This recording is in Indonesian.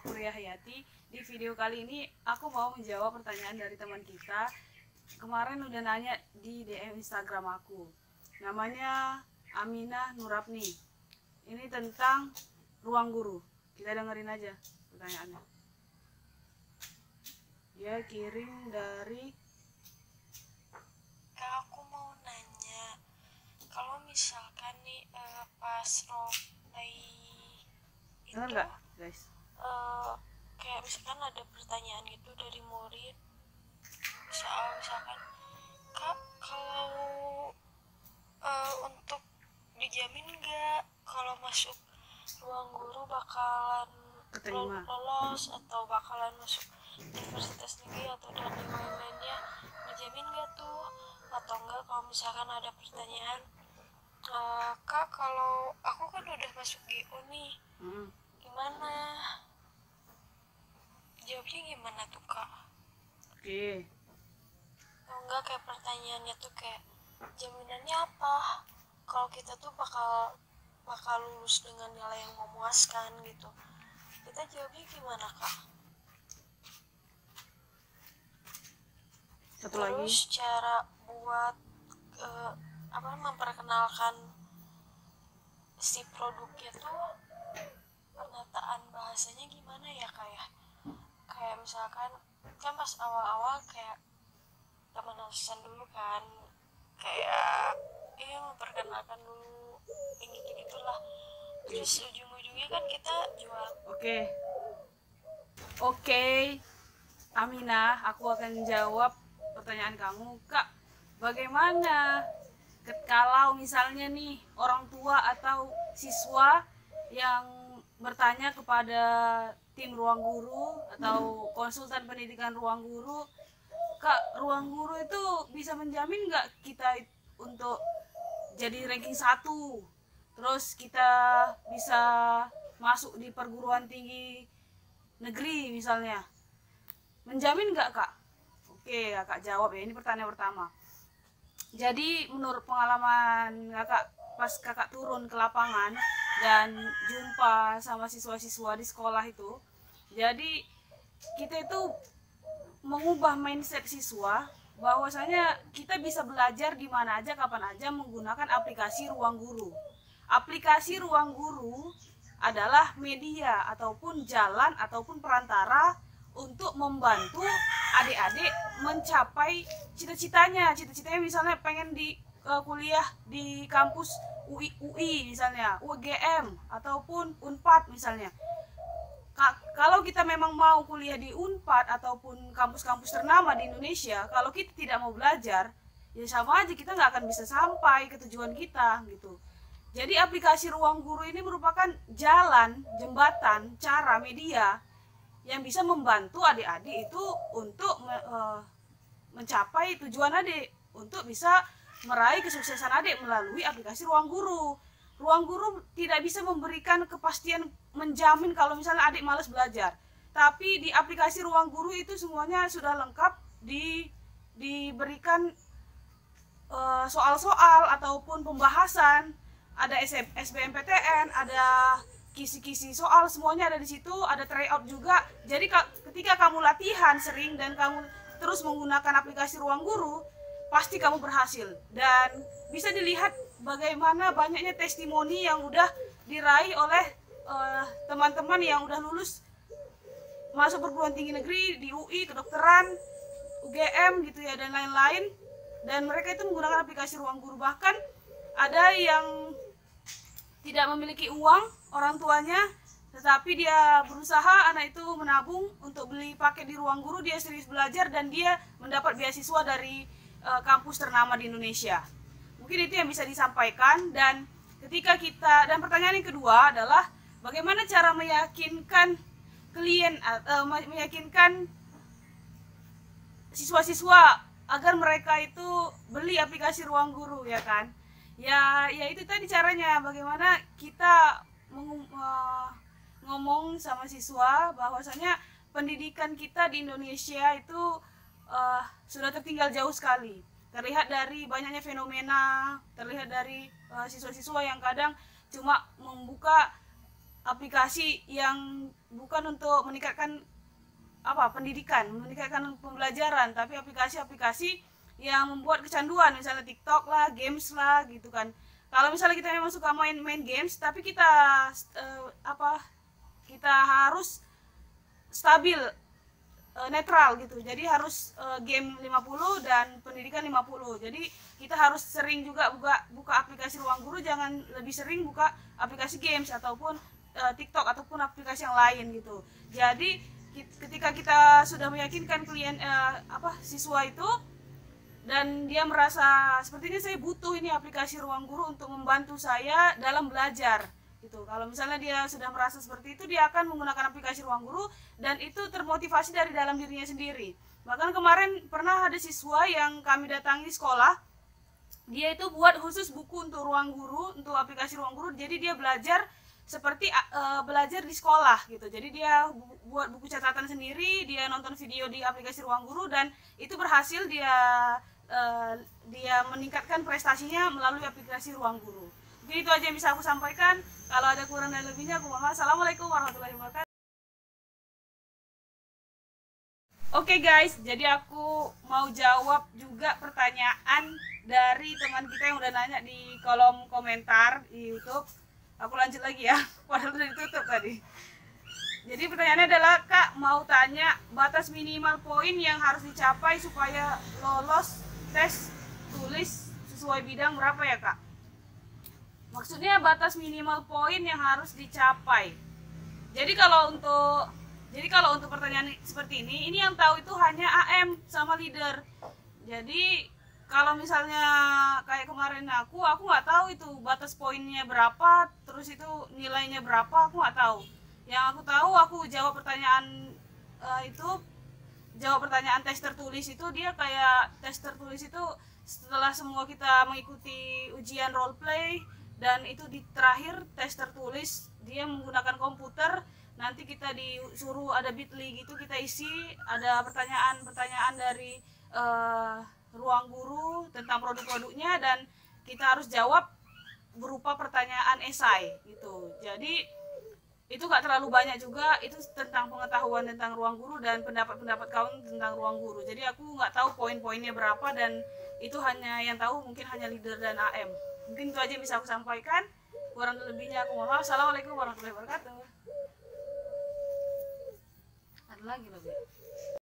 Kuliah Hayati. Di video kali ini aku mau menjawab pertanyaan dari teman kita. Kemarin udah nanya di DM Instagram aku. Namanya Aminah Nurapni. Ini tentang ruang guru. Kita dengerin aja pertanyaannya. Dia kirim dari Kak, aku mau nanya, kalau misalkan nih pas role play itu dengar nggak guys? kayak misalkan ada pertanyaan gitu dari murid soal misalkan, Kak, kalau untuk dijamin nggak kalau masuk ruang guru bakalan Keterima. lolos atau bakalan masuk universitas negeri atau dan yang lain-lainnya, dijamin nggak tuh? Atau enggak kalau misalkan ada pertanyaan, Kak, kalau aku kan udah masuk GO nih, gimana? Jawabnya gimana tuh, Kak? Oke. Atau enggak kayak pertanyaannya tuh kayak, jaminannya apa kalau kita tuh bakal lulus dengan nilai yang memuaskan gitu? Kita jawabnya gimana, Kak? Satu lagi. Terus cara buat memperkenalkan si produknya tuh, penataan bahasanya gimana ya, Kak ya? Kayak misalkan kan pas awal-awal kayak pemanasan dulu kan, kayak memperkenalkan dulu ini gitulah, terus ujung-ujungnya kan kita jual. Oke, Aminah, aku akan jawab pertanyaan kamu. Kak, bagaimana kalau misalnya nih orang tua atau siswa yang bertanya kepada tim ruang guru atau konsultan pendidikan ruang guru, Kak, ruang guru itu bisa menjamin nggak kita untuk jadi ranking 1, terus kita bisa masuk di perguruan tinggi negeri misalnya, menjamin nggak, Kak? Oke, Kakak jawab ya, ini pertanyaan pertama. Jadi menurut pengalaman Kakak pas Kakak turun ke lapangan dan jumpa sama siswa-siswa di sekolah itu, jadi kita itu mengubah mindset siswa bahwasanya kita bisa belajar di mana aja kapan aja menggunakan aplikasi ruang guru. Aplikasi ruang guru adalah media ataupun jalan ataupun perantara untuk membantu adik-adik mencapai cita-citanya. Cita-citanya misalnya pengen di kuliah di kampus UI misalnya, UGM ataupun Unpad misalnya. Kalau kita memang mau kuliah di Unpad ataupun kampus-kampus ternama di Indonesia, kalau kita tidak mau belajar, ya sama aja kita nggak akan bisa sampai ke tujuan kita gitu. Jadi aplikasi ruang guru ini merupakan jalan, jembatan, cara, media yang bisa membantu adik-adik itu untuk mencapai tujuan adik, untuk bisa meraih kesuksesan adik melalui aplikasi ruang guru. Ruang guru tidak bisa memberikan kepastian menjamin kalau misalnya adik malas belajar. Tapi di aplikasi ruang guru itu semuanya sudah lengkap, diberikan soal-soal ataupun pembahasan, ada SBMPTN, ada kisi-kisi soal, semuanya ada di situ, ada tryout juga. Jadi ketika kamu latihan sering dan kamu terus menggunakan aplikasi ruang guru, pasti kamu berhasil. Dan bisa dilihat bagaimana banyaknya testimoni yang udah diraih oleh teman-teman yang udah lulus masuk perguruan tinggi negeri di UI, kedokteran, UGM gitu ya, dan lain-lain. Dan mereka itu menggunakan aplikasi ruang guru. Bahkan ada yang tidak memiliki uang orang tuanya, tetapi dia berusaha anak itu menabung untuk beli paket di ruang guru, dia serius belajar dan dia mendapat beasiswa dari kampus ternama di Indonesia. Mungkin itu yang bisa disampaikan. Dan dan pertanyaan yang kedua adalah bagaimana cara meyakinkan klien meyakinkan siswa-siswa agar mereka itu beli aplikasi ruang guru, ya kan? Ya itu tadi caranya, bagaimana kita ngomong sama siswa bahwasanya pendidikan kita di Indonesia itu sudah tertinggal jauh sekali. Terlihat dari banyaknya fenomena, terlihat dari siswa-siswa yang kadang cuma membuka aplikasi yang bukan untuk meningkatkan pendidikan, meningkatkan pembelajaran, tapi aplikasi-aplikasi yang membuat kecanduan, misalnya TikTok lah, games lah gitu kan. Kalau misalnya kita memang suka main games, tapi kita kita harus stabil, netral gitu. Jadi harus game 50 dan pendidikan 50. Jadi kita harus sering juga buka aplikasi Ruang Guru, jangan lebih sering buka aplikasi games ataupun TikTok ataupun aplikasi yang lain gitu. Jadi ketika kita sudah meyakinkan siswa itu dan dia merasa sepertinya saya butuh ini aplikasi Ruang Guru untuk membantu saya dalam belajar gitu. Kalau misalnya dia sudah merasa seperti itu, dia akan menggunakan aplikasi Ruang Guru dan itu termotivasi dari dalam dirinya sendiri. Bahkan kemarin pernah ada siswa yang kami datangi sekolah, dia itu buat khusus buku untuk Ruang Guru, untuk aplikasi Ruang Guru. Jadi dia belajar seperti belajar di sekolah gitu. Jadi dia buat buku catatan sendiri, dia nonton video di aplikasi Ruang Guru dan itu berhasil, dia meningkatkan prestasinya melalui aplikasi Ruang Guru. Jadi itu aja yang bisa aku sampaikan. Kalau ada kurang dan lebihnya aku mohon maaf. Assalamualaikum warahmatullahi wabarakatuh. Oke guys, jadi aku mau jawab juga pertanyaan dari teman kita yang udah nanya di kolom komentar di YouTube. Aku lanjut lagi ya, padahal udah ditutup tadi. Jadi pertanyaannya adalah, Kak mau tanya batas minimal poin yang harus dicapai supaya lolos tes tulis sesuai bidang berapa ya Kak? Maksudnya batas minimal poin yang harus dicapai. Jadi kalau untuk pertanyaan seperti ini yang tahu itu hanya AM sama leader. Jadi kalau misalnya kayak kemarin aku nggak tahu itu batas poinnya berapa, terus itu nilainya berapa, aku nggak tahu. Yang aku tahu, aku jawab pertanyaan tes tertulis itu, dia kayak tes tertulis itu setelah semua kita mengikuti ujian role play dan itu di terakhir tes tertulis, dia menggunakan komputer, nanti kita disuruh ada bitly gitu, kita isi, ada pertanyaan-pertanyaan dari Ruang Guru tentang produk-produknya dan kita harus jawab berupa pertanyaan esai gitu. Jadi itu gak terlalu banyak juga, itu tentang pengetahuan tentang Ruang Guru dan pendapat-pendapat kawan tentang Ruang Guru. Jadi aku nggak tahu poin-poinnya berapa dan itu hanya yang tahu mungkin hanya leader dan AM. Mungkin itu aja yang bisa aku sampaikan. Kurang lebihnya aku mohon maaf. Assalamualaikum warahmatullahi wabarakatuh. Ada lagi loh,